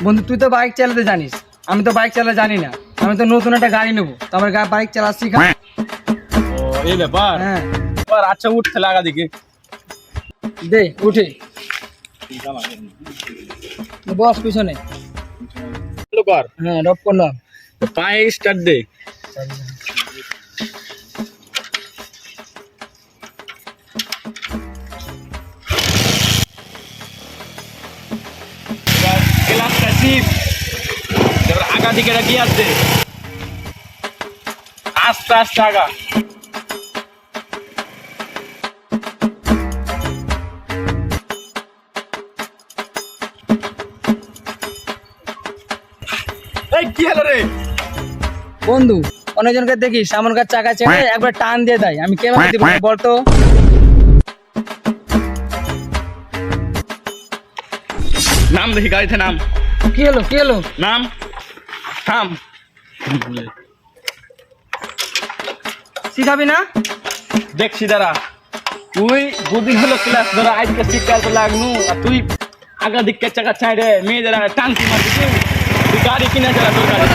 বন্ধু তুই তো বাইক চালাতে জানিস, আমি তো বাইক চালাতে জানি না। আমি তো নতুন একটা গাড়ি নেবো, তো আমার বাইক চালা শিখা। ও এই ব্যাপার। হ্যাঁ আচ্ছা উঠতে লাগা দেখি। দে উঠে বস পিছনে। কর হ্যাঁ ড্রপ করলাম। পায়ে স্টার্ট দে। ক্লাসটা চিপ, এবার আগা দিকে রাখি আসছে, আস্তে আস্তে আগা। এই কি হলো রে? বন্ধু অনেকজনকে দেখি সামনকার চাকা ছেড়ে একবার টান দিয়ে দেয়, আমি কেমন দিব বলতো? নাম দেখি গাড়িতে নাম। কি হলো কি হলো? নাম থাম। শিখাবি না? দেখছি দাঁড়া, তুই দুদিন হলো ক্লাস ধরা, আজকে শিখতে লাগনু আর তুই আগা দিকে চাকা ছাইড়ে মেয়েদের টানকি মারবি। তুই গাড়ি কিনে চালা তোর গাড়ি।